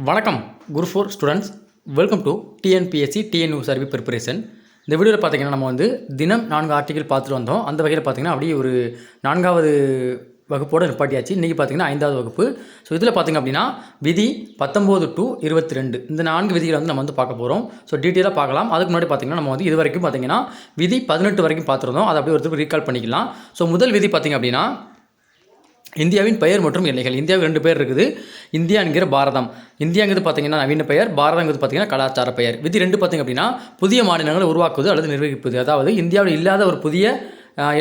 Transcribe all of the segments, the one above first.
வணக்கம் Guru for students, welcome to TNPSC TNU service preparation. இந்த வீடியோவில் பார்த்தீங்கன்னா நம்ம வந்து தினம் 4 ஆர்டிகல் பார்த்துட்டு வந்தோம். அந்த வகையில் பார்த்தீங்கன்னா அப்படியே ஒரு 4வது வகுப்போடு நிப்பாட்டியாச்சு. இன்றைக்கி பார்த்தீங்கன்னா 5வது வகுப்பு. ஸோ இதில் பார்த்திங்க அப்படின்னா விதி 19 to 22 இந்த 4 விதிகளை வந்து நம்ம வந்து பார்க்க போகிறோம். ஸோ டீட்டெயிலாக பார்க்கலாம். அதுக்கு முன்னாடி பார்த்திங்கன்னா நம்ம வந்து இது வரைக்கும் பார்த்திங்கன்னா விதி 18 வரைக்கும் பார்த்துருந்தோம். அதை அப்படியே ஒருத்தருக்கு ரீகால் பண்ணிக்கலாம். ஸோ முதல் விதி பார்த்திங்க அப்படின்னா இந்தியாவின் பெயர் மற்றும் எல்லைகள். இந்தியாவுக்கு 2 பேர் இருக்குது. இந்தியா என்கிற பாரதம். இந்தியாங்கிறது பார்த்திங்கன்னா நவீன பெயர், பாரதங்கிறது பார்த்திங்கன்னா கலாச்சார பெயர். விதி 2 பார்த்திங்க அப்படின்னா புதிய மாநிலங்களை உருவாக்குவது அல்லது நிர்வகிப்பது. அதாவது இந்தியாவில் இல்லாத ஒரு புதிய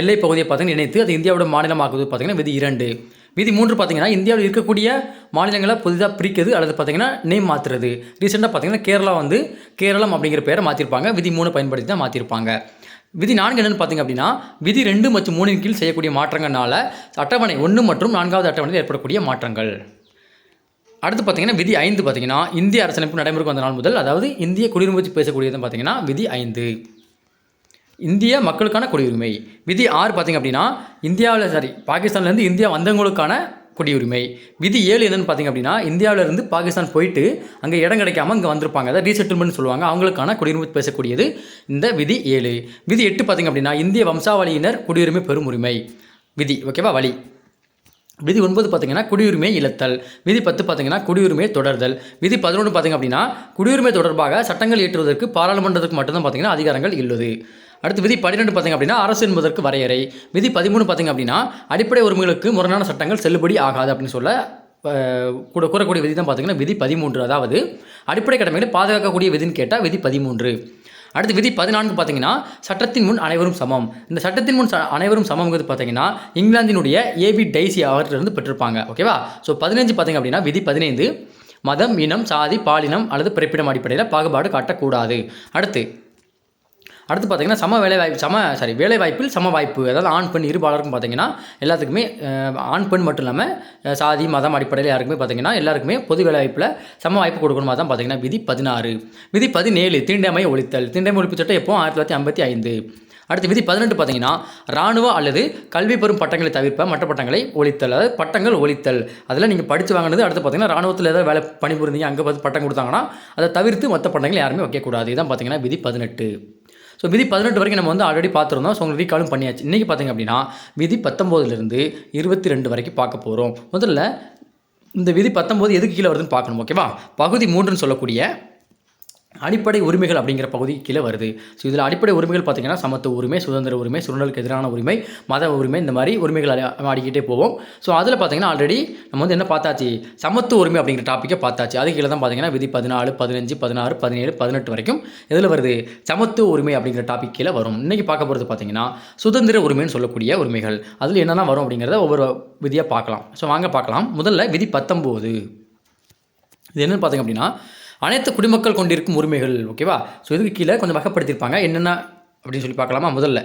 எல்லை பகுதியை பார்த்திங்கன்னா இணைத்து அது இந்தியாவோட மாநிலமாக்குவது பார்த்திங்கன்னா விதி 2. விதி 3 பார்த்திங்கன்னா இந்தியாவில் இருக்கக்கூடிய மாநிலங்களை புதிதாக பிரிக்கிறது அல்லது பார்த்திங்கன்னா நேம் மாற்றுறது. ரீசெண்டாக பார்த்திங்கன்னா கேரளா வந்து கேரளம் அப்படிங்கிற பேரை மாற்றிருப்பாங்க. விதி 3 பயன்படுத்தி தான் மாற்றிருப்பாங்க. விதி 4 என்னென்னு பார்த்திங்க அப்படின்னா விதி 2 மற்றும் 3 கீழ் செய்யக்கூடிய மாற்றங்கள்னால அட்டவணை 1 மற்றும் 4வது அட்டவணையில் ஏற்படக்கூடிய மாற்றங்கள். அடுத்து பார்த்திங்கன்னா விதி 5 பார்த்திங்கன்னா இந்திய அரசியலமைப்பு நடைமுறைக்கு வந்த நாள் முதல், அதாவது இந்திய குடியுரிமை பற்றி பேசக்கூடியது பார்த்திங்கன்னா விதி 5. இந்திய மக்களுக்கான குடியுரிமை. விதி 6 பார்த்திங்க அப்படின்னா பாகிஸ்தான்லேருந்து இந்தியா வந்தவங்களுக்கான குடியுரிமை. விதி 7 என்னென்னு பார்த்திங்க அப்படின்னா இந்தியாவிலேருந்து பாகிஸ்தான் போயிட்டு அங்கே இடம் கிடைக்காம இங்கே வந்திருப்பாங்க, அதாவது ரீசெட்டில்மெண்ட் சொல்லுவாங்க, அவங்களுக்கான குடியுரிமை பேசக்கூடியது இந்த விதி 7. விதி 8 பார்த்திங்க அப்படின்னா இந்திய வம்சாவளியினர் குடியுரிமை பெறும் உரிமை விதி. ஓகேவா, வழி. விதி 9 பார்த்திங்கன்னா குடியுரிமை இழத்தல். விதி 10 பார்த்திங்கன்னா குடியுரிமை தொடர்தல். விதி 11 பார்த்திங்க அப்படின்னா குடியுரிமை தொடர்பாக சட்டங்கள் இயற்றுவதற்கு பாராளுமன்றத்துக்கு மட்டும்தான் பார்த்திங்கன்னா அதிகாரங்கள் உள்ளது. அடுத்து விதி 12 பார்த்திங்க அப்படின்னா அரசு என்பதற்கு வரையறை. விதி 13 பார்த்திங்க அப்படின்னா அடிப்படை உரிமைகளுக்கு முரணான சட்டங்கள் செல்லுபடி ஆகாது அப்படின்னு சொல்ல கூறக்கூடிய விதி தான் பார்த்திங்கன்னா விதி 13. அதாவது அடிப்படை கடமைகளை பாதுகாக்கக்கூடிய விதின்னு கேட்டால் விதி 13. அடுத்து விதி 14 பார்த்திங்கன்னா சட்டத்தின் முன் அனைவரும் சமம். இந்த சட்டத்தின் முன் அனைவரும் சமம்ங்கிறது பார்த்திங்கன்னா இங்கிலாந்தினுடைய ஏபி டைசி அவர்கிட்ட பெற்றிருப்பாங்க. ஓகேவா. ஸோ 15 பார்த்திங்க அப்படின்னா விதி 15 மதம், இனம், சாதி, பாலினம் அல்லது பிறப்பிடம் அடிப்படையில் பாகுபாடு காட்டக்கூடாது. அடுத்து பார்த்திங்கன்னா வேலைவாய்ப்பில் சம வாய்ப்பு. அதாவது ஆண் பெண் இருபாலருக்கும் பார்த்திங்கன்னா எல்லாத்துக்குமே ஆண் பெண் மட்டும் இல்லாமல் சாதி மதம் அடிப்படையில் யாருக்குமே பார்த்திங்கன்னா எல்லாருக்குமே பொது வேலைவாய்ப்பில் சம வாய்ப்பு கொடுக்கணுமா தான் பார்த்திங்கன்னா விதி 16. விதி 17 தீண்டாமை ஒழித்தல். தீண்டாமை ஒழிப்பு சட்டம் எப்போ 1955. அடுத்து விதி 18 பார்த்திங்கன்னா இராணுவ அல்லது கல்வி பெறும் பட்டங்களை தவிர்ப்ப மற்ற பட்டங்களை ஒழித்தல். அதாவது பட்டங்கள் ஒழித்தல். அதில் நீங்கள் படித்து வாங்கினது அடுத்து பார்த்திங்கன்னா இராணுவத்தில் ஏதாவது வேலை பணிபுரிந்தீங்க, அங்கே பார்த்து பட்டம் கொடுத்தாங்கன்னா அதை தவிர்த்து மற்ற பட்டங்களை யாருமே வைக்கக்கூடாது. இதான் பார்த்திங்கன்னா விதி 18. ஸோ விதி 18 வரைக்கும் நம்ம வந்து ஆல்ரெடி பார்த்துருந்தோம். ஸோ உங்களுக்கு ரீகாலும் பண்ணியாச்சு. இன்றைக்கி பார்த்திங்க அப்படின்னா விதி 19 22 வரைக்கும் பார்க்க போகிறோம். முதல்ல இந்த விதி 19 எதுக்கு கீழே வருதுன்னு பார்க்கணும். ஓகேவா. பகுதி 3ன்னு சொல்லக்கூடிய அடிப்படை உரிமைகள் அப்படிங்கிற பகுதி கீழே வருது. ஸோ இதில் அடிப்படை உரிமைகள் பார்த்திங்கன்னா சமத்துவ உரிமை, சுதந்திர உரிமை, சுரண்டலுக்கு எதிரான உரிமை, மத உரிமை, இந்த மாதிரி உரிமைகள் ஆடிக்கிட்டே போவோம். ஸோ அதில் பார்த்திங்கன்னா ஆல்ரெடி நம்ம வந்து என்ன பார்த்தாச்சு, சமத்துவ உரிமை அப்படிங்கிற டாப்பிக்கை பார்த்தாச்சு. அது கீழே தான் பார்த்திங்கன்னா விதி 14 15 16 17 18 வரைக்கும் இதில் வருது சமத்துவ உரிமை அப்படிங்கிற டாபிக் கீழே வரும். இன்றைக்கி பார்க்க போகிறது பார்த்திங்கன்னா சுதந்திர உரிமைன்னு சொல்லக்கூடிய உரிமைகள். அதில் என்னென்ன வரும் அப்படிங்கிறத ஒவ்வொரு விதியாக பார்க்கலாம். ஸோ வாங்க பார்க்கலாம். முதல்ல விதி 19. இது என்னென்னு பார்த்திங்க அப்படின்னா அனைத்து குடிமக்கள் கொண்டிருக்கும் உரிமைகள். ஓகேவா. ஸோ இதுக்கு கீழே கொஞ்சம் வகைப்படுத்தியிருப்பாங்க. என்னென்ன அப்படின்னு சொல்லி பார்க்கலாமா. முதல்ல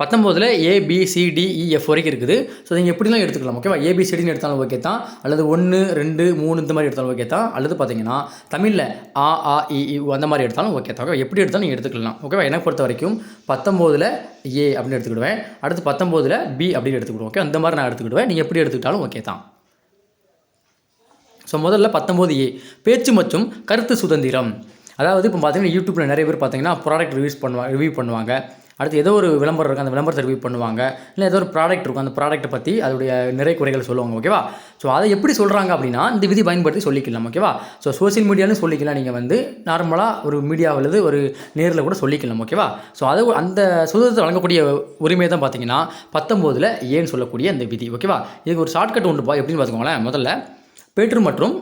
19 ABCDEF வரைக்கும் இருக்குது. ஸோ நீங்கள் எப்படிலாம் எடுத்துக்கலாம். ஓகேவா. ABCDன்னு எடுத்தாலும் ஓகே தான், அல்லது 1 2 3 இந்த மாதிரி எடுத்தாலும் ஓகே தான், அல்லது பார்த்தீங்கன்னா தமிழில் AAEE அந்த மாதிரி எடுத்தாலும் ஓகே தான். ஓகே, எப்படி எடுத்தாலும் நீங்கள் எடுத்துக்கலாம். ஓகேவா. என்னை பொறுத்த வரைக்கும் 19 A அப்படின்னு எடுத்துக்கிடுவேன். அடுத்து 19 B அப்படின்னு எடுத்துக்கிடுவோம். ஓகே, அந்த மாதிரி நான் எடுத்துக்கிடுவேன். நீங்கள் எப்படி எடுத்துக்கிட்டாலும் ஓகே தான். ஸோ முதல்ல 19A பேச்சு மற்றும் கருத்து சுதந்திரம். அதாவது இப்போ பார்த்தீங்கன்னா யூடியூப்பில் நிறைய பேர் பார்த்தீங்கன்னா ப்ராடக்ட் ரிவ்யூ பண்ணுவாங்க. அடுத்து ஏதோ ஒரு விளம்பரம் இருக்குது, அந்த விளம்பரத்தை ரிவ்யூ பண்ணுவாங்க. இல்லை ஏதோ ஒரு ப்ராடக்ட் இருக்கும், அந்த ப்ராடக்ட்டை பற்றி அதோடைய நிறை குறைகள் சொல்லுவாங்க. ஓகேவா. ஸோ அதை எப்படி சொல்கிறாங்க அப்படின்னா இந்த விதி பயன்படுத்தி சொல்லிக்கலாம். ஓகேவா. ஸோ சோசியல் மீடியாலும் சொல்லிக்கலாம், நீங்கள் வந்து நார்மலாக ஒரு மீடியாவில் ஒரு நேரில் கூட சொல்லிக்கலாம். ஓகேவா. ஸோ அது அந்த சுதந்திரத்தை வழங்கக்கூடிய உரிமை தான் பார்த்தீங்கன்னா 19 ஏன்னு சொல்லக்கூடிய அந்த விதி. ஓகேவா. இதுக்கு ஒரு ஷார்ட்கட் உண்டுப்பா. எப்படின்னு பார்த்துக்கோங்களேன். முதல்ல பேற்று மற்றும்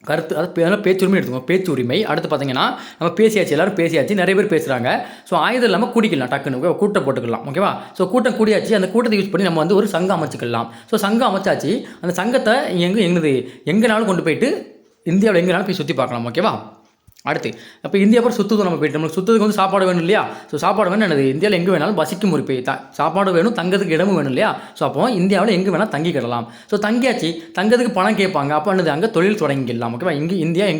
கருத்து, அதாவது பேச்சுரிமை எடுத்துக்கோங்க. பேச்சு உரிமை. அடுத்து பார்த்தீங்கன்னா நம்ம பேசியாச்சு, எல்லோரும் பேசியாச்சு, நிறைய பேர் பேசுகிறாங்க. ஸோ ஆயுதம் இல்லாமல் கூட்டிக்கலாம், டக்குன்னு. ஓகே, கூட்டம் போட்டுக்கலாம். ஓகேவா. ஸோ கூட்டம் கூடியாச்சு, அந்த கூட்டத்தை யூஸ் பண்ணி நம்ம வந்து ஒரு சங்கம் அமைச்சிக்கலாம். ஸோ சங்கம் அமைச்சாச்சு, அந்த சங்கத்தை எங்கேனாலும் கொண்டு போயிட்டு இந்தியாவில் எங்கேனாலும் போய் சுற்றி பார்க்கலாம். ஓகேவா. அடுத்து அப்போ இந்தியா அப்புறம் சுற்றுதும் நம்ம போயிட்டு, நம்மளுக்கு சுற்றுறதுக்கு வந்து சாப்பாடு வேணும் இல்லையா. ஸோ சாப்பாடு வேணும் என்னது, இந்தியாவில் எங்கே வேணாலும் வசிக்கும் உரிமை சாப்பாடு வேணும், தங்கத்துக்கு இடமும் வேணும் இல்லையா. ஸோ அப்போ இந்தியாவில் எங்கே வேணால் தங்கிக்கிடலாம். ஸோ தங்கியாச்சு, தங்கத்துக்கு பணம் கேட்பாங்க. அப்போ என்னது, அங்கே தொழில் தொடங்கிடலாம். ஓகேவா. இந்தியாவில்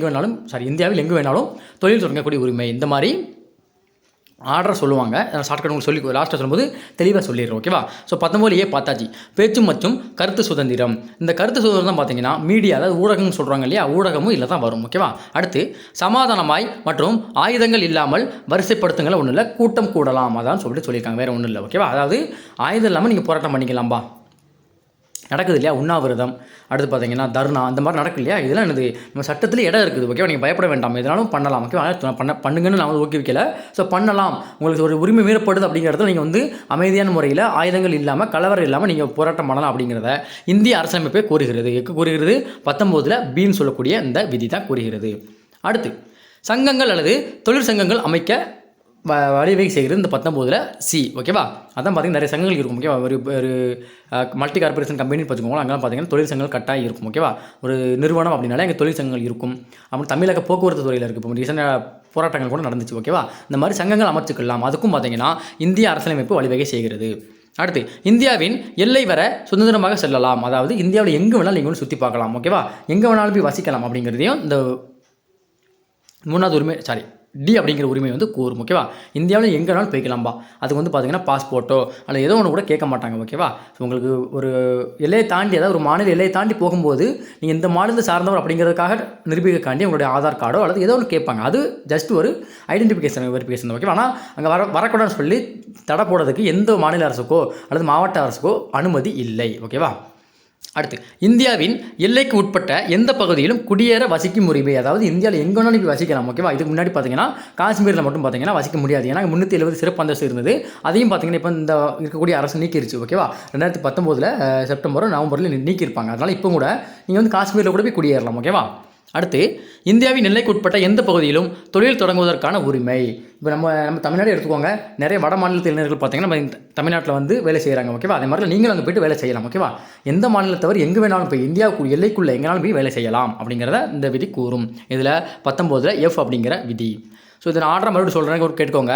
எங்கே வேணாலும் தொழில் தொடங்கக்கூடிய உரிமை. இந்த மாதிரி ஆர்டர் சொல்லுவாங்க. ஷார்ட்கட் உங்களுக்கு சொல்லி லாஸ்ட்டாக சொல்லும்போது தெளிவாக சொல்லிடுறோம். ஓகேவா? ஸோ 19 பார்த்தாச்சு. பேச்சு மற்றும் கருத்து சுதந்திரம். இந்த கருத்து சுதந்திரம் தான் பார்த்தீங்கன்னா மீடியா, அதாவது ஊடகம்னு சொல்கிறாங்க இல்லையா, ஊடகமும் இல்லை தான் வரும். ஓகேவா? அடுத்து சமாதானமாய் மற்றும் ஆயுதங்கள் இல்லாமல் வரிசைப்படுத்துங்கள் ஒன்றும் இல்லை, கூட்டம் கூடலாம், அதான் சொல்லியிருக்காங்க, வேறு ஒன்றும் இல்லை. ஓகேவா? அதாவது ஆயுதம் இல்லாமல் நீங்கள் போராட்டம் பண்ணிக்கலாம்பா. நடக்குது இல்லையா உண்ணாவிரதம், அடுத்து பார்த்தீங்கன்னா தர்ணா, அந்த மாதிரி நடக்கும் இல்லையா, இதெல்லாம் என்னது நம்ம சட்டத்தில் இடம் இருக்குது. ஓகேவா? நீங்கள் பயப்பட வேண்டாம், எதனாலும் பண்ணலாம். ஓகேவா? பண்ணுங்கன்னு நான் வந்து ஊக்குவிக்கல. ஸோ பண்ணலாம், உங்களுக்கு ஒரு உரிமை மீறப்படுது அப்படிங்கிற இடத்துல நீங்கள் வந்து அமைதியான முறையில் ஆயுதங்கள் இல்லாமல் கலவரம் இல்லாமல் நீங்கள் போராட்டம் பண்ணலாம் அப்படிங்கிறத இந்திய அரசமைப்பே கூறுகிறது. கூறுகிறது 19 பின்னு சொல்லக்கூடிய இந்த விதி தான் கூறுகிறது. அடுத்து சங்கங்கள் அல்லது தொழிற்சங்கங்கள் அமைக்க வழிவகை செய்கிறது இந்த 19 சி. ஓகேவா? அதான் பார்த்தீங்கன்னா நிறைய சங்கங்கள் இருக்கும். ஓகேவா? ஒரு மல்டி கார்பரேஷன் கம்பெனின்னு பார்த்துக்கோங்க, அங்கெல்லாம் பார்த்தீங்கன்னா தொழிற்சங்கங்கள் கட்டாயம் இருக்கும். ஓகேவா? ஒரு நிறுவனம் அப்படின்னாலே எங்கள் தொழிற்சங்கங்கள் இருக்கும். அப்புறம் தமிழக போக்குவரத்து துறையில் இருக்குது. இப்போ ரீசெண்டாக போராட்டங்கள் கூட நடந்துச்சு. ஓகேவா? இந்த மாதிரி சங்கங்கள் அமைச்சுக்கலாம். அதுக்கும் பார்த்தீங்கன்னா இந்திய அரசியலமைப்பு வழிவகை செய்கிறது. அடுத்து இந்தியாவின் எல்லை வர சுதந்திரமாக செல்லலாம், அதாவது இந்தியாவில் எங்கே வேணாலும் நீங்கள் வந்து சுற்றி பார்க்கலாம். ஓகேவா? எங்கே வேணாலும் போய் வசிக்கலாம் அப்படிங்கிறதையும் இந்த 3வது உரிமை டி அப்படிங்கிற உரிமை வந்து கூறும். ஓகேவா? இந்தியாவில் எங்கே வேணாலும் போய்க்கலாம்பா. அதுக்கு வந்து பார்த்தீங்கன்னா பாஸ்போர்ட்டோ அல்லது ஏதோ ஒன்று கூட கேட்க மாட்டாங்க. ஓகேவா? உங்களுக்கு ஒரு எல்லையை தாண்டி, அதாவது ஒரு மாநில எல்லையை தாண்டி போகும்போது நீங்கள் இந்த மாநிலத்தை சார்ந்தவர் அப்படிங்கிறதுக்காக நிரூபிக்காண்டி உங்களுடைய ஆதார் கார்டோ அல்லது ஏதோ ஒன்று கேட்பாங்க. அது ஜஸ்ட் ஒரு ஐடென்டிஃபிகேஷன் வெரிஃபிகேஷன். ஓகேவா? ஆனால் அங்கே வரக்கூடாதுன்னு சொல்லி தடை போடுறதுக்கு எந்த மாநில அரசுக்கோ அல்லது மாவட்ட அரசுக்கோ அனுமதி இல்லை. ஓகேவா? அடுத்து இந்தியாவின் எல்லைக்கு உட்பட்ட எந்த பகுதியிலும் குடியேற வசிக்கும் உரிமை, அதாவது இந்தியாவில் எங்கே வேணாலும் போய் வசிக்கலாம். ஓகேவா? இதுக்கு முன்னாடி பார்த்தீங்கன்னா காஷ்மீரில் மட்டும் பார்த்தீங்கன்னா வசிக்க முடியாது, ஏன்னா 370 சிறப்பு அந்தஸ்து இருந்தது. அதையும் பார்த்தீங்கன்னா இப்போ இந்த இருக்கக்கூடிய அரசு நீக்கிருச்சு. ஓகேவா? 2019 செப்டம்பரோ நவம்பரில் நீக்கியிருப்பாங்க. அதனால் இப்போ கூட நீங்கள் வந்து காஷ்மீரில் கூட போய் குடியேறலாம். ஓகேவா? அடுத்து இந்தியாவின் எல்லைக்கு உட்பட்ட எந்த பகுதியிலும் தொழில் தொடங்குவதற்கான உரிமை. இப்போ நம்ம தமிழ்நாடு எடுத்துக்கோங்க, நிறைய வட மாநிலத்து இளைஞர்கள் பார்த்தீங்கன்னா நம்ம தமிழ்நாட்டில் வந்து வேலை செய்கிறாங்க. ஓகேவா? அதே மாதிரி நீங்களும் அங்கே போய்ட்டு வேலை செய்யலாம். ஓகேவா? எந்த மாநிலத்தவர் எங்கே வேணாலும் போய் இந்தியாவுக்கு எல்லைக்குள்ளே எங்கேனாலும் போய் வேலை செய்யலாம் அப்படிங்கிறத இந்த விதி கூறும். இதில் 19 எஃப் அப்படிங்கிற விதி. ஸோ இதை நான் ஆர்டரை மறுபடியும் சொல்கிறேன், ஒரு கேட்டுக்கோங்க.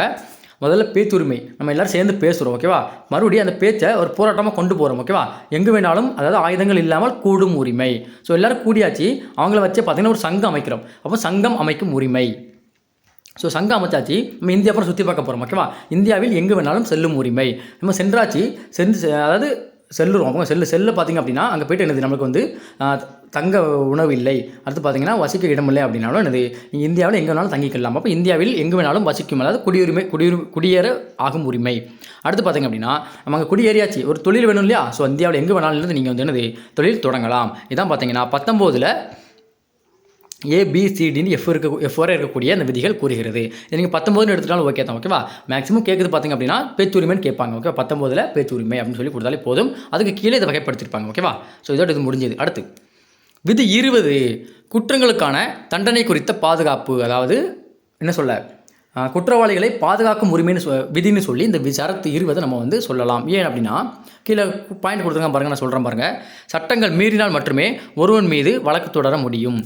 முதல்ல பேச்சுரிமை, நம்ம எல்லோரும் சேர்ந்து பேசுகிறோம். ஓகேவா? மறுபடியும் அந்த பேச்சை ஒரு போராட்டமாக கொண்டு போகிறோம். ஓகேவா? எங்கே வேணாலும், அதாவது ஆயுதங்கள் இல்லாமல் கூடும் உரிமை. ஸோ எல்லோரும் கூடியாச்சு, அவங்கள வச்சு பார்த்திங்கன்னா ஒரு சங்கம் அமைக்கிறோம். அப்போ சங்கம் அமைக்கும் உரிமை. ஸோ சங்கம் அமைச்சாச்சு, நம்ம இந்தியா அப்புறம் சுற்றி பார்க்க போகிறோம். ஓகேவா? இந்தியாவில் எங்கே வேணாலும் செல்லும் உரிமை. நம்ம சென்றாச்சு, அதாவது செல்லுறோம். அப்போ செல்ல பார்த்திங்க அப்படின்னா அங்கே போய்ட்டு என்னது நம்மளுக்கு வந்து தங்க உணவு இல்லை, அடுத்து பார்த்தீங்கன்னா வசிக்க இடமில்லை அப்படின்னாலும் என்னது நீங்கள் இந்தியாவில் எங்கே வேணாலும் தங்கிக்கலாம். அப்போ இந்தியாவில் எங்கே வேணாலும் வசிக்கும், அதாவது குடியேற ஆகும் உரிமை. அடுத்து பார்த்தீங்க அப்படின்னா நம்ம அங்கே குடியேறியாச்சு, ஒரு தொழில் வேணும் இல்லையா? ஸோ இந்தியாவில் எங்கே வேணாலும் நீங்கள் வந்து என்னது தொழில் தொடங்கலாம். இதான் பார்த்தீங்கன்னா 19 ABCDன்னு எஃப் வரை இருக்கக்கூடிய அந்த விதிகள் கூறுகிறது. நீங்கள் 19 எடுத்துட்டாலும் ஓகே தான். ஓகேவா? மேக்ஸிமம் கேட்குது பார்த்திங்க அப்படின்னா பேச்சுரிமைன்னு கேட்பாங்க. ஓகே? 19 பேச்சுரிமை அப்படின்னு சொல்லி கொடுத்தாலே போதும். அதுக்கு கீழே இதை வகைப்படுத்திருப்பாங்க. ஓகேவா? ஸோ இதோட இது முடிஞ்சது. அடுத்து விதி 20 குற்றங்களுக்கான தண்டனை குறித்த பாதுகாப்பு, அதாவது என்ன சொல்ல, குற்றவாளிகளை பாதுகாக்கும் உரிமைன்னு விதின்னு சொல்லி இந்த ஷரத்து 20 நம்ம வந்து சொல்லலாம். ஏன் அப்படின்னா கீழே பாயிண்ட் கொடுத்துருங்க பாருங்கள், நான் சொல்கிறேன் பாருங்கள். சட்டங்கள் மீறினால் மட்டுமே ஒருவன் மீது வழக்கு தொடர முடியும்.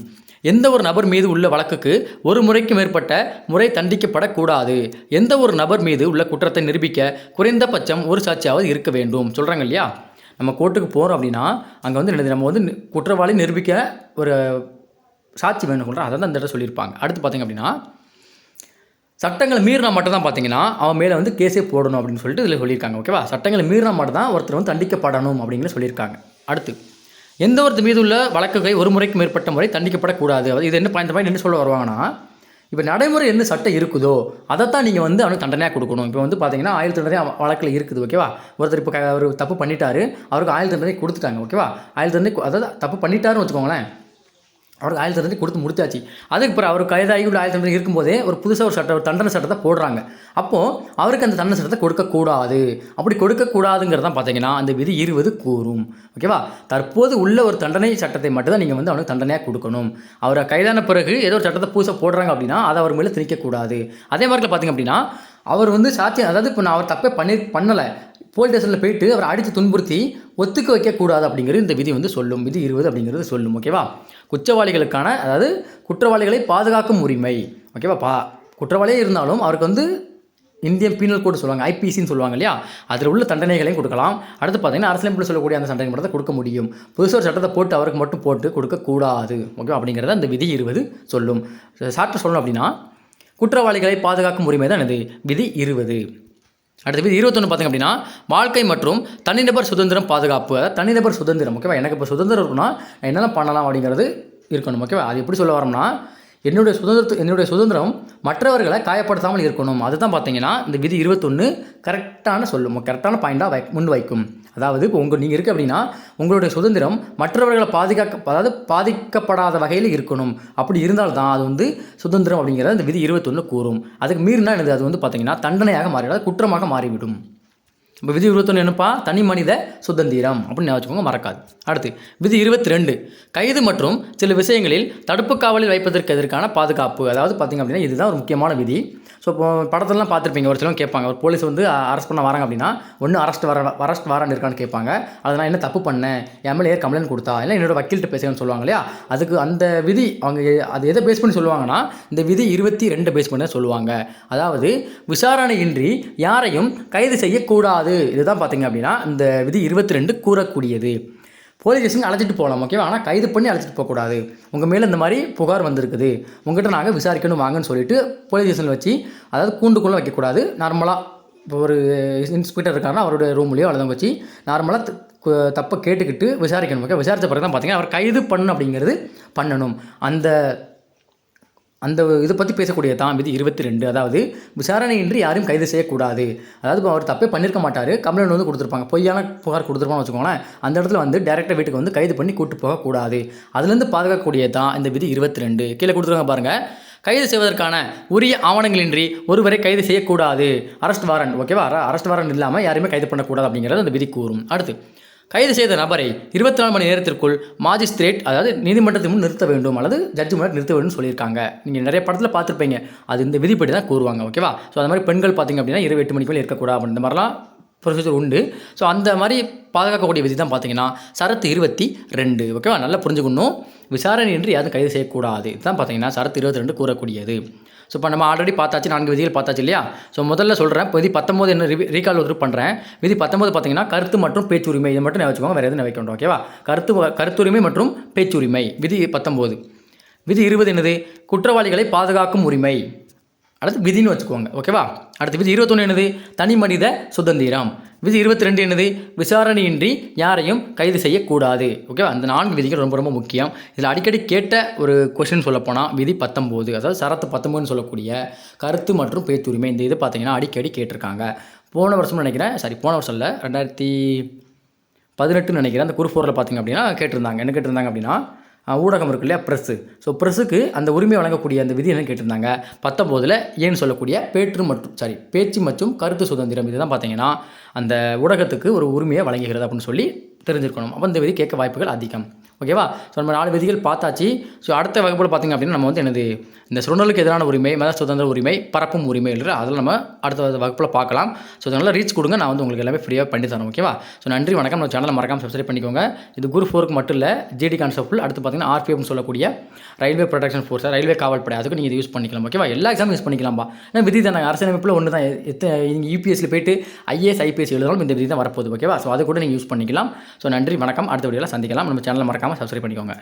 எந்த ஒரு நபர் மீது உள்ள வழக்குக்கு ஒரு முறைக்கு மேற்பட்ட முறை தண்டிக்கப்படக்கூடாது. எந்த ஒரு நபர் மீது உள்ள குற்றத்தை நிரூபிக்க குறைந்தபட்சம் ஒரு சாட்சியாவது இருக்க வேண்டும் சொல்கிறாங்க இல்லையா? நம்ம கோர்ட்டுக்கு போகிறோம் அப்படின்னா அங்கே வந்து நம்ம வந்து குற்றவாளி நிரூபிக்க ஒரு சாட்சி வேணும் சொல்கிறோம், அதை தான் இந்த இடத்துல சொல்லியிருப்பாங்க. அடுத்து பார்த்திங்க அப்படின்னா சட்டங்களை மீறினா மட்டும் தான் பார்த்தீங்கன்னா அவன் மேலே வந்து கேஸே போடணும் அப்படின்னு சொல்லிட்டு இதில் சொல்லியிருக்காங்க. ஓகேவா? சட்டங்களை மீறினா மட்டும் தான் ஒருத்தர் வந்து தண்டிக்கப்படணும் அப்படிங்கிற சொல்லியிருக்காங்க. அடுத்து எந்த ஒருத்தர் மீது உள்ள வழக்குகளை ஒரு முறைக்கு மேற்பட்ட முறை தண்டிக்கப்படக்கூடாது. இது என்ன பாயிண்ட் என்ன சொல்ல வருவாங்கன்னா, இப்போ நடைமுறை என்ன சட்டம் இருக்குதோ அதைத்தான் நீங்கள் வந்து அவனுக்கு தண்டனையாக கொடுக்கணும். இப்போ வந்து பார்த்தீங்கன்னா 1000 தண்டனை வழக்கில் இருக்குது. ஓகேவா? ஒருத்தர் இப்போ ஒரு தப்பு பண்ணிட்டாரு, அவருக்கு 1000 தண்டனை கொடுத்துட்டாங்க. ஓகேவா? 1000 தண்டனை, அதாவது தப்பு பண்ணிட்டாருன்னு வச்சுக்கோங்களேன், அவருக்கு 1000 தண்டனை கொடுத்து முடிச்சாச்சு. அதுக்கு பிறகு அவர் கைதாகி உள்ள 1000 தண்டனை இருக்கும்போதே ஒரு புதுசாக ஒரு தண்டனை சட்டத்தை போடுறாங்க. அப்போது அவருக்கு அந்த தண்டனை சட்டத்தை கொடுக்கக்கூடாது. அப்படி கொடுக்கக்கூடாதுங்கிறது தான் பார்த்தீங்கன்னா அந்த விதி 20 கூறும். ஓகேவா? தற்போது உள்ள ஒரு தண்டனை சட்டத்தை மட்டும்தான் நீங்கள் வந்து அவனுக்கு தண்டனையாக கொடுக்கணும். அவரை கைதான பிறகு ஏதோ ஒரு சட்டத்தை புதுசாக போடுறாங்க அப்படின்னா அதை அவர் மேலே திணிக்கக்கூடாது. அதே மாதிரி பார்த்திங்க அப்படின்னா அவர் வந்து சாத்தியம், அதாவது இப்போ நான் அவர் தப்பே பண்ணலை, போலீஸ் ஸ்டேஷனில் போயிட்டு அவரை அடித்து துன்புறுத்தி ஒத்துக்க வைக்கக்கூடாது அப்படிங்கிறது இந்த விதி வந்து சொல்லும். விதி 20 அப்படிங்கிறது சொல்லும். ஓகேவா? குற்றவாளிகளுக்கான, அதாவது குற்றவாளிகளை பாதுகாக்கும் உரிமை. ஓகேவா? குற்றவாளியே இருந்தாலும் அவருக்கு வந்து இந்தியன் பீனல் கோடு சொல்லுவாங்க, ஐபிசின்னு சொல்லுவாங்க இல்லையா, அதில் உள்ள தண்டனைகளையும் கொடுக்கலாம். அடுத்து பார்த்தீங்கன்னா அரசியலமைப்பில் சொல்லக்கூடிய அந்த தண்டனை மட்டும் தான் கொடுக்க முடியும். புதுசாக ஒரு சட்டத்தை போட்டு அவருக்கு மட்டும் போட்டு கொடுக்கக்கூடாது. ஓகே? அப்படிங்கிறத அந்த விதி 20 சொல்லும். சார்ட்டு சொல்லணும் அப்படின்னா குற்றவாளிகளை பாதுகாக்கும் உரிமை தான் இது விதி 20. அடுத்து விதி 21 பார்த்திங்க அப்படின்னா வாழ்க்கை மற்றும் தனிநபர் சுதந்திரம் பாதுகாப்பு. அதாவது தனிநபர் சுதந்திரம். ஓகேவா, எனக்கு இப்போ சுதந்திரம் இருக்குன்னா என்னெல்லாம் பண்ணலாம் அப்படிங்கிறது இருக்கணும். ஓகேவா, அது எப்படி சொல்ல வரோம்னா என்னுடைய சுதந்திரம் மற்றவர்களை காயப்படுத்தாமல் இருக்கணும். அதுதான் பார்த்தீங்கன்னா இந்த விதி 21 கரெக்டான பாயிண்டாக முன் வைக்கும். அதாவது இப்போ நீங்கள் இருக்குது அப்படின்னா உங்களுடைய சுதந்திரம் மற்றவர்களை பாதிக்கப்படாத வகையில் இருக்கணும். அப்படி இருந்தால்தான் அது சுதந்திரம் அப்படிங்கிறத இந்த விதி 21 கூறும். அதுக்கு மீறினா அது பார்த்தீங்கன்னா தண்டனையாக மாறிவிடாது, குற்றமாக மாறிவிடும். இப்போ விதி 21 என்னப்பா, தனி மனித சுதந்திரம் அப்படின்னு வச்சுக்கோங்க, மறக்காது. அடுத்து விதி 22 கைது மற்றும் சில விஷயங்களில் தடுப்பு காவலில் வைப்பதற்கு எதற்கான பாதுகாப்பு. அதாவது பார்த்திங்க அப்படின்னா இதுதான் ஒரு முக்கியமான விதி. ஸோ இப்போ படத்துலலாம் பார்த்துருப்பீங்க, ஒரு சிலவங்க கேட்பாங்க, ஒரு போலீஸ் அரெஸ்ட் பண்ண வராங்க அப்படின்னா ஒன்று அரெஸ்ட் வாரண்ட் இருக்கான்னு கேட்பாங்க. அதை நான் என்ன தப்பு பண்ணேன், என் மேலே கம்ப்ளைண்ட் கொடுத்தா இல்லை என்னோட வக்கீல்கிட்ட பேசுகிறேன்னு சொல்லுவாங்க இல்லையா. அதுக்கு அந்த விதி அவங்க அது எதை பேஸ் பண்ணி சொல்லுவாங்கன்னா இந்த விதி 22 பேஸ் பண்ணி தான் சொல்லுவாங்க. அதாவது விசாரணையின்றி யாரையும் கைது செய்யக்கூடாது. இதுதான் பார்த்திங்க அப்படின்னா இந்த விதி 22 கூறக்கூடியது. போலீஸ் ஸ்டேஷனுக்கு அழைச்சிட்டு போகலாம், ஓகேவா, ஆனால் கைது பண்ணி அழைச்சிட்டு போகக்கூடாது. உங்கள் மேலே இந்த மாதிரி புகார் வந்திருக்குது, உங்கள்கிட்ட நாங்கள் விசாரிக்கணும் வாங்கன்னு சொல்லிட்டு போலீஸ் ஸ்டேஷனில் வச்சு, அதாவது கூண்டுக்குள்ளே வைக்கக்கூடாது. நார்மலாக இப்போ ஒரு இன்ஸ்பெக்டர் இருக்காருன்னா அவருடைய ரூம்லேயோ அல்லது வச்சு நார்மலாக தப்பை கேட்டுக்கிட்டு விசாரிக்கணும். ஓகே, விசாரித்த பிறகு தான் பார்த்தீங்கன்னா அவர் கைது பண்ணணும் அப்படிங்கிறது பண்ணணும். அந்த இதை பற்றி பேசக்கூடியது தான் விதி 22. அதாவது விசாரணையின்றி யாரும் கைது செய்யக்கூடாது. அதாவது இப்போ அவர் தப்பே பண்ணியிருக்க மாட்டார், கம்ப்ளைண்ட் கொடுத்துருப்பாங்க, பொய்யான புகார் கொடுத்துருப்பான்னு வச்சுக்கோங்களேன். அந்த இடத்துல டேரெக்டாக வீட்டுக்கு கைது பண்ணி கூட்டு போகக்கூடாது. அதுலேருந்து பாதுகாக்கக்கூடியது தான் இந்த விதி 22. கீழே கொடுத்துருவாங்க பாருங்கள், கைது செய்வதற்கான உரிய ஆவணங்களின்றி ஒருவரை கைது செய்யக்கூடாது. அரெஸ்ட் வாரண்ட், ஓகேவா, அரெஸ்ட் வாரண்ட் இல்லாமல் யாருமே கைது பண்ணக்கூடாது அப்படிங்கிறது அந்த விதி கூறும். அடுத்து கைது செய்த நபரை 24 மணி நேரத்திற்குள் மாஜிஸ்ட்ரேட், அதாவது நீதிமன்றத்தின் முன் நிறுத்த வேண்டும் அல்லது ஜட்ஜு முன்னாடி நிறுத்த வேண்டும் சொல்லியிருக்காங்க. நீங்கள் நிறைய படத்தில் பார்த்துருப்பீங்க, அது இந்த விதிப்படி தான் கூறுவாங்க. ஓகேவா, ஸோ அந்த மாதிரி பெண்கள் பார்த்திங்க அப்படின்னா 28 மணிக்கு மேலே இருக்கக்கூடாது அப்படின்ற மாதிரிலாம் ப்ரொசீஜர் உண்டு. ஸோ அந்த மாதிரி பாதுகாக்கக்கூடிய விதி தான் பார்த்தீங்கன்னா சரத்து 22. ஓகேவா, நல்லா புரிஞ்சுக்கணும். விசாரணையின்றி யாரும் கைது செய்யக்கூடாது. இதுதான் பார்த்தீங்கன்னா சரத்து 22 கூறக்கூடியது. ஸோ இப்போ நம்ம ஆல்ரெடி பார்த்தாச்சு, 4 விதிகள் பார்த்தாச்சு இல்லையா. ஸோ முதல்ல சொல்கிறேன், விதி 19 என்ன ரீகால் பண்ணுறேன். விதி 19 பார்த்தீங்கன்னா கருத்து மற்றும் பேச்சுரிமை, இதை மட்டும் நான் வச்சுக்கோங்க, வேறு எதுவும் வைக்க வேண்டாம். ஓகேவா, கருத்துரிமை மற்றும் பேச்சுரிமை விதி 19. விதி 20 என்னது, குற்றவாளிகளை பாதுகாக்கும் உரிமை. அடுத்து விதின்னு வச்சுக்கோங்க. ஓகேவா, அடுத்து விதி 21 என்னது, தனி மனித சுதந்திரம். விதி 22 என்னது, விசாரணையின்றி யாரையும் கைது செய்யக்கூடாது. ஓகேவா, அந்த 4 விதிகள் ரொம்ப ரொம்ப முக்கியம். இதில் அடிக்கடி கேட்ட ஒரு கொஸ்டின் சொல்லப்போனால் விதி 19, அதாவது சரத்து 19 சொல்லக்கூடிய கருத்து மற்றும் பேச்சுரிமை. இந்த இது பார்த்தீங்கன்னா அடிக்கடி கேட்டிருக்காங்க. போன வருஷம் நினைக்கிறேன், போன வருஷம் இல்லை, 2018 நினைக்கிறேன், அந்த குரூப் 4ல் பார்த்திங்க அப்படின்னா கேட்டிருந்தாங்க. என்ன கேட்டிருந்தாங்க அப்படின்னா ஊடகம் இருக்கு இல்லையா, ப்ரெஸ்ஸு. ஸோ ப்ரெஸ்ஸுக்கு அந்த உரிமை வழங்கக்கூடிய அந்த விதி என்ன கேட்டிருந்தாங்க, 19 ஏன்னு சொல்லக்கூடிய பேச்சு மற்றும் கருத்து சுதந்திரம். இதுதான் பார்த்தீங்கன்னா அந்த ஊடகத்துக்கு ஒரு உரிமையை வழங்குகிறது அப்படின்னு சொல்லி தெரிஞ்சிருக்கணும். அப்போ இந்த விதி கேட்க வாய்ப்புகள் அதிகம். ஓகேவா, ஸோ நம்ம 4 விதிகள் பார்த்தாச்சு. ஸோ அடுத்த வகுப்பில் பார்த்திங்க அப்படின்னா நம்ம என்னது, இந்த சுரண்டலுக்கு எதிரான உரிமை, மத சுதந்திர உரிமை, பரப்பும் உரிமை இல்லை, அதில் நம்ம அடுத்த வகுப்பில் பார்க்கலாம். ஸோ அதனால் ரீச் கொடுங்க, நான் உங்களுக்கு எல்லாமே ஃப்ரீயாக பண்ணி தரேன். ஓகேவா, ஸோ நன்றி, வணக்கம். நம்ம சேனலை மறக்காமல் சப்ஸ்கிரைப் பண்ணிக்கோங்க. இது குரூப் 4க்கு மட்டும் இல்லை, ஜிடி கான்ஸ்டபிள், அடுத்து பார்த்தீங்கன்னா RPF சொல்லக்கூடிய ரயில்வே ப்ரொடெக்ஷன் ஃபோர்ஸ், ரயில்வே காவல்படை, அதுக்கு நீங்கள் இது யூஸ் பண்ணிக்கலாம். ஓகேவா, எல்லா எக்ஸாமும் யூஸ் பண்ணிக்கலாம்பா. ஏன்னா விதி தான், அரசியலமைப்பில் ஒன்று தான். நீங்கள் UPSசியில் போய்ட்டு IAS IPS எழுதினாலும் இந்த விதி தான் வரப்போகுது. ஓகேவா, ஸோ அதை கூட நீங்கள் யூஸ் பண்ணிக்கலாம். ஸோ நன்றி, வணக்கம். அடுத்த வீடியோவில் சந்திக்கலாம். நம்ம சேனலை மறக்காமல் சப்ஸ்கிரைப் பண்ணிக்கோங்க.